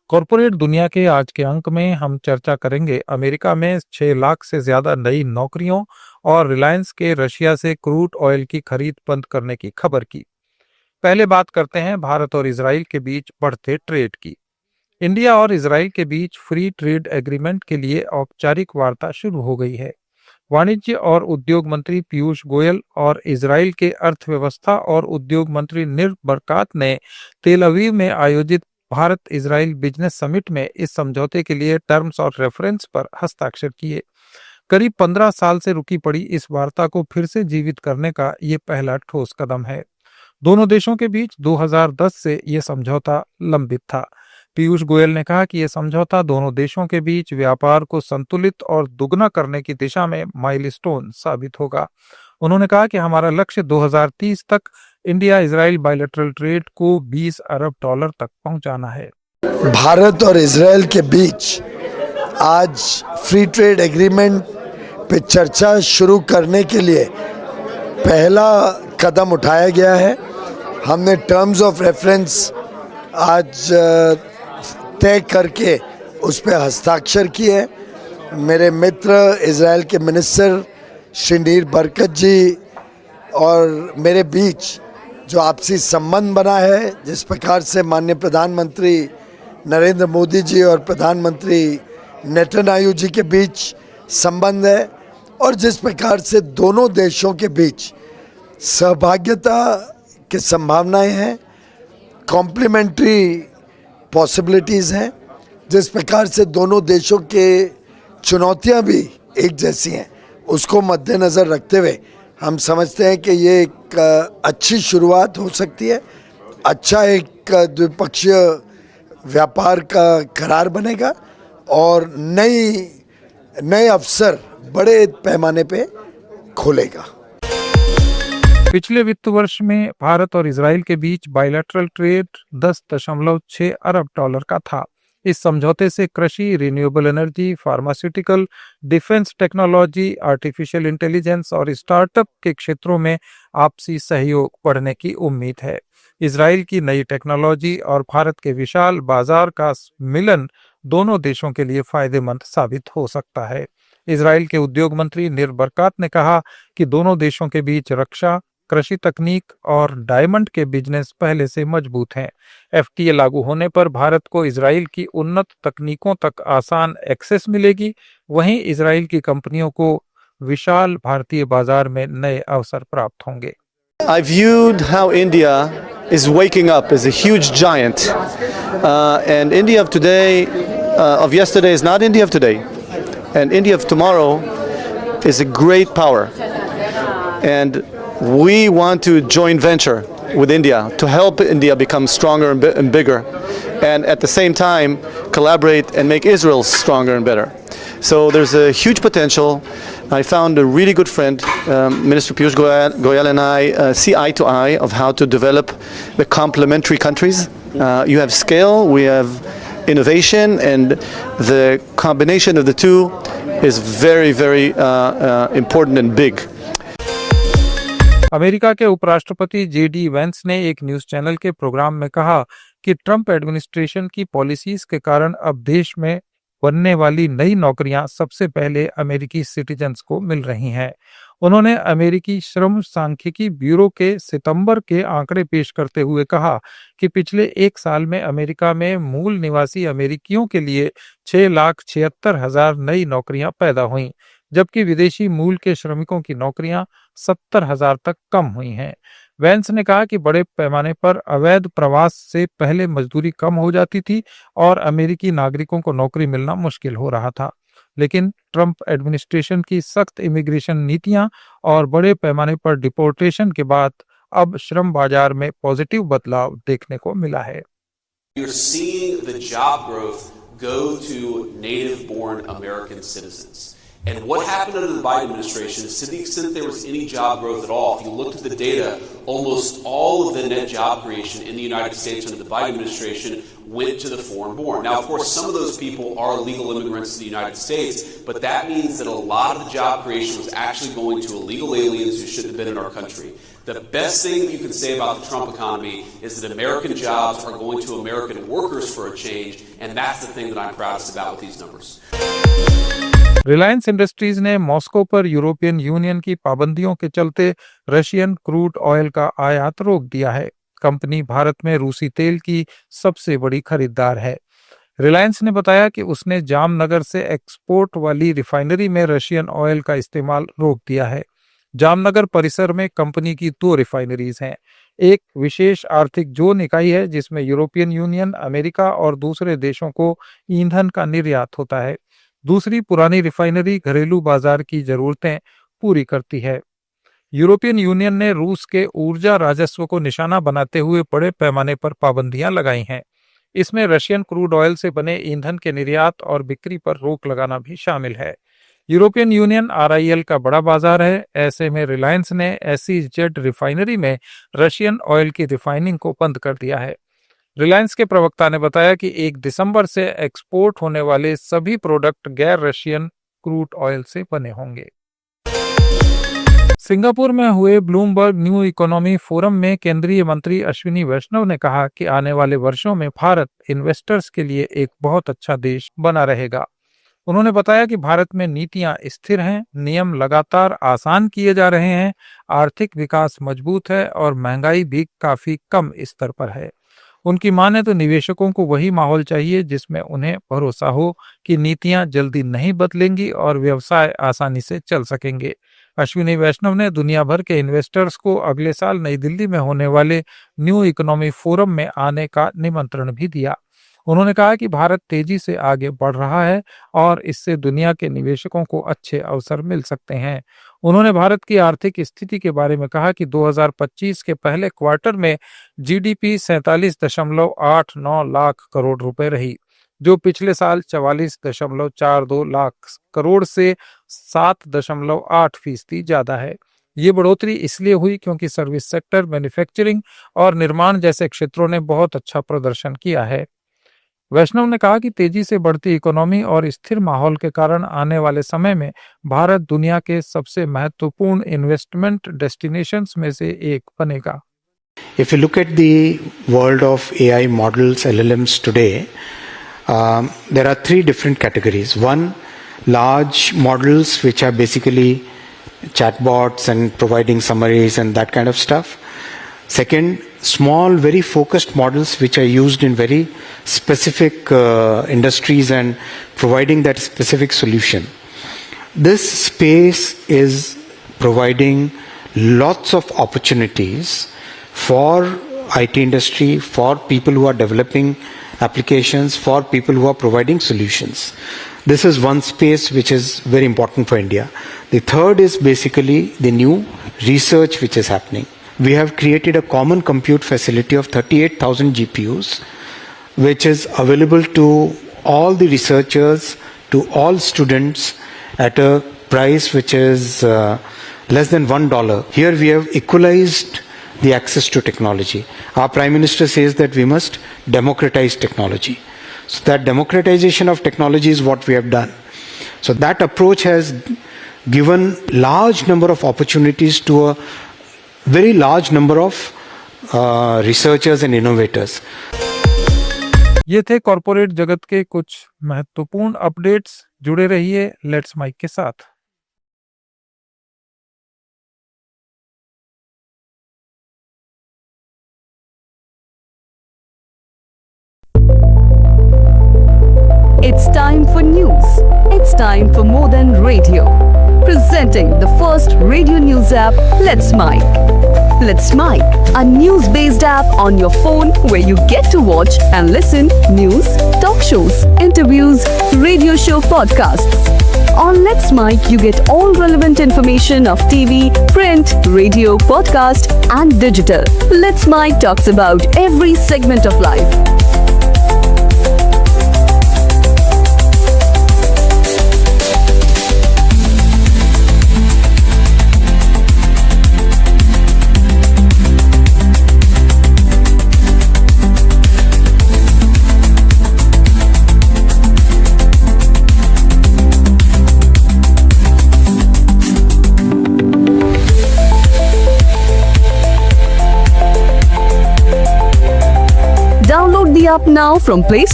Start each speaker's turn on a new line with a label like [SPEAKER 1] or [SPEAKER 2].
[SPEAKER 1] Corporate दुनिया के आज के अंक में हम चर्चा करेंगे अमेरिका में 6 लाख से ज्यादा नई नौकरियों और रिलायंस के रशिया से क्रूड ऑयल की खरीद बंद करने की खबर की। पहले बात करते हैं भारत और इसराइल के बीच बढ़ते ट्रेड की। इंडिया और इसराइल के बीच फ्री ट्रेड एग्रीमेंट के लिए औपचारिक वार्ता शुरू हो गई है। वाणिज्य और उद्योग मंत्री पीयूष गोयल और इसराइल के अर्थव्यवस्था और उद्योग मंत्री निर बरकात ने तेल अवीव में आयोजित भारत इसराइल बिजनेस समिट में इस समझौते के लिए टर्म्स और रेफरेंस पर हस्ताक्षर किए। करीब 15 साल से रुकी पड़ी इस वार्ता को फिर से जीवित करने का ये पहला ठोस कदम है। दोनों देशों के बीच 2010 से ये समझौता लंबित था। पीयूष गोयल ने कहा कि यह समझौता दोनों देशों के बीच व्यापार को संतुलित और दुगना करने की दिशा में माइलस्टोन साबित होगा। उन्होंने कहा कि हमारा लक्ष्य 2030 तक इंडिया इजराइल बायलैटरल ट्रेड को 20 अरब डॉलर तक पहुंचाना है।
[SPEAKER 2] भारत और इजराइल के बीच आज फ्री ट्रेड एग्रीमेंट पे चर्चा शुरू करने के लिए पहला कदम उठाया गया है। हमने टर्म्स ऑफ रेफरेंस आज तय करके उस पर हस्ताक्षर किए। मेरे मित्र इजराइल के मिनिस्टर श्री नीर बरकत जी और मेरे बीच जो आपसी संबंध बना है, जिस प्रकार से माननीय प्रधानमंत्री नरेंद्र मोदी जी और प्रधानमंत्री नेतन्याहू जी के बीच संबंध है, और जिस प्रकार से दोनों देशों के बीच सहभागिता की संभावनाएं हैं, कॉम्प्लीमेंट्री पॉसिबिलिटीज़ हैं, जिस प्रकार से दोनों देशों के चुनौतियां भी एक जैसी हैं, उसको मद्देनज़र रखते हुए हम समझते हैं कि ये एक अच्छी शुरुआत हो सकती है। अच्छा एक द्विपक्षीय व्यापार का करार बनेगा और नए अवसर बड़े पैमाने पे खोलेगा।
[SPEAKER 1] पिछले वित्त वर्ष में भारत और इसराइल के बीच बायलैटरल ट्रेड 10.6 अरब डॉलर का था। इस समझौते से कृषि, renewable energy, pharmaceutical, defence technology, artificial intelligence और स्टार्टअप के क्षेत्रों में आपसी सहयोग बढ़ने की उम्मीद है। इसराइल की नई टेक्नोलॉजी और भारत के विशाल बाजार का मिलन दोनों देशों के लिए फायदेमंद साबित हो सकता है। इसराइल के उद्योग मंत्री निर बरकात ने कहा कि दोनों देशों के बीच रक्षा, कृषि तकनीक और डायमंड के बिजनेस पहले से मजबूत हैं। एफटीए लागू होने पर भारत को इसराइल की उन्नत तकनीकों तक आसान एक्सेस मिलेगी। वहीं इसराइल की कंपनियों को विशाल भारतीय बाजार में नए अवसर प्राप्त होंगे।
[SPEAKER 3] I viewed how India is waking up as a huge giant, and India of today, of yesterday is not India of today, and India of tomorrow is a great power, and we want to join venture with India to help India become stronger and bigger, and at the same time collaborate and make Israel stronger and better. So there's a huge potential. I found a really good friend, Minister Piyush Goyal and I see eye to eye of how to develop the complementary countries. You have scale, we have innovation, and the combination of the two is very, very important and big.
[SPEAKER 1] America के उपराष्ट्रपति JD Vance ने एक news channel के programme में कहा कि Trump administration की policies के कारण अब देश में बनने वाली नई नौकरियां सबसे पहले अमेरिकी सिटीजन्स को मिल रही हैं। उन्होंने अमेरिकी श्रम सांख्यिकी ब्यूरो के सितंबर के आंकड़े पेश करते हुए कहा कि पिछले एक साल में अमेरिका में मूल निवासी अमेरिकियों के लिए 6,76,000 नई नौकरियां पैदा हुईं, जबकि विदेशी मूल के श्रमिकों की नौकरियां 70,000 तक कम हुई हैं। वेंस ने कहा कि बड़े पैमाने पर अवैध प्रवास से पहले मजदूरी कम हो जाती थी और अमेरिकी नागरिकों को नौकरी मिलना मुश्किल हो रहा था, लेकिन ट्रंप एडमिनिस्ट्रेशन की सख्त इमिग्रेशन नीतियां और बड़े पैमाने पर डिपोर्टेशन के बाद अब श्रम बाजार में पॉजिटिव बदलाव देखने को मिला है।
[SPEAKER 4] You're seeing the job growth go to native-born American citizens. And what happened under the Biden administration is, to the extent there was any job growth at all, if you looked at the data, almost all of the net job creation in the United States under the Biden administration went to the foreign-born. Now, of course, some of those people are legal immigrants to the United States, but that means that a lot of the job creation was actually going to illegal aliens who shouldn't have been in our country. The best thing you can say about the Trump economy is that American jobs are going to American workers for a change, and that's the thing that I'm proudest about with these numbers.
[SPEAKER 1] Reliance industries ने Moscow पर European union की पाबंदियों के चलते Russian crude oil का आयात रोक दिया है। कंपनी भारत में रूसी तेल की सबसे बड़ी खरीदार है। रिलायंस ने बताया कि उसने जामनगर से एक्सपोर्ट वाली रिफाइनरी में रशियन ऑयल का इस्तेमाल रोक दिया है। जामनगर परिसर में कंपनी की 2 रिफाइनरीज हैं। एक विशेष आर्थिक जोन इकाई है जिसमें यूरोपियन यूनियन, अमेरिका और दूसरे देशों को ईंधन का निर्यात होता है। दूसरी पुरानी रिफाइनरी घरेलू बाजार की जरूरतें पूरी करती है। यूरोपियन यूनियन ने रूस के ऊर्जा राजस्व को निशाना बनाते हुए बड़े पैमाने पर पाबंदियां लगाई हैं। इसमें रशियन क्रूड ऑयल से बने ईंधन के निर्यात और बिक्री पर रोक लगाना भी शामिल है। यूरोपियन यूनियन RIL का बड़ा बाजार है। ऐसे में रिलायंस ने SEZ रिफाइनरी में रशियन ऑयल की रिफाइनिंग को बंद कर दिया है। रिलायंस के प्रवक्ता ने बताया कि 1 दिसंबर से एक्सपोर्ट होने वाले सभी प्रोडक्ट गैर रशियन क्रूड ऑयल से बने होंगे। सिंगापुर में हुए ब्लूमबर्ग न्यू इकोनॉमी फोरम में केंद्रीय मंत्री अश्विनी वैष्णव ने कहा कि आने वाले वर्षों में भारत इन्वेस्टर्स के लिए एक बहुत अच्छा देश बना रहेगा। उन्होंने बताया कि भारत में नीतियां स्थिर हैं, नियम लगातार आसान किए जा रहे हैं, आर्थिक विकास मजबूत है और महंगाई भी काफी कम स्तर पर है। उनकी माने तो निवेशकों को वही माहौल चाहिए जिसमें उन्हें भरोसा हो कि नीतियां जल्दी नहीं बदलेंगी और व्यवसाय आसानी से चल सकेंगे। अश्विनी वैष्णव ने दुनिया भर के इन्वेस्टर्स को अगले साल नई दिल्ली में होने वाले न्यू इकोनॉमी फोरम में आने का निमंत्रण भी दिया। उन्होंने कहा कि भारत तेजी से आगे बढ़ रहा है और इससे दुनिया के निवेशकों को अच्छे अवसर मिल सकते हैं। उन्होंने भारत की आर्थिक स्थिति के बारे में कहा कि 2025 के पहले क्वार्टर में GDP 47.89 लाख करोड़ रुपए रही, जो पिछले साल 44.42 लाख करोड़ से 7.8% ज्यादा है। ये बढ़ोतरी इसलिए हुई क्योंकि सर्विस सेक्टर, मैन्युफैक्चरिंग और निर्माण जैसे क्षेत्रों ने बहुत अच्छा प्रदर्शन किया है। वैष्णव ने कहा कि तेजी से बढ़ती इकोनॉमी और स्थिर माहौल के कारण आने वाले समय में भारत दुनिया के सबसे महत्वपूर्ण इन्वेस्टमेंट डेस्टिनेशंस में से एक बनेगा।
[SPEAKER 5] If you look at the world of AI models, LLMs today, there are 3 different categories. One, large models which are basically chatbots and providing summaries and that kind of stuff. Second, small, very focused models which are used in very specific industries and providing that specific solution. This space is providing lots of opportunities for IT industry, for people who are developing applications, for people who are providing solutions. This is one space which is very important for India. The third is basically the new research which is happening. We have created a common compute facility of 38,000 GPUs, which is available to all the researchers, to all students at a price which is less than $1. Here we have equalized the access to technology. Our Prime Minister says that we must democratize technology. So that democratization of technology is what we have done. So that approach has given large number of opportunities to a very large number of researchers and innovators.
[SPEAKER 1] ये थे corporate जगत के कुछ महत्वपूर्ण updates. जुड़े रहिए let's mic के साथ।
[SPEAKER 6] It's time for news. It's time for more than radio. Presenting the first radio news app, Let's Mic. Let's Mic, a news-based app on your phone where you get to watch and listen news, talk shows, interviews, radio show podcasts. On Let's Mic, you get all relevant information of TV, print, radio, podcast, and digital. Let's Mic talks about every segment of life. app now from Play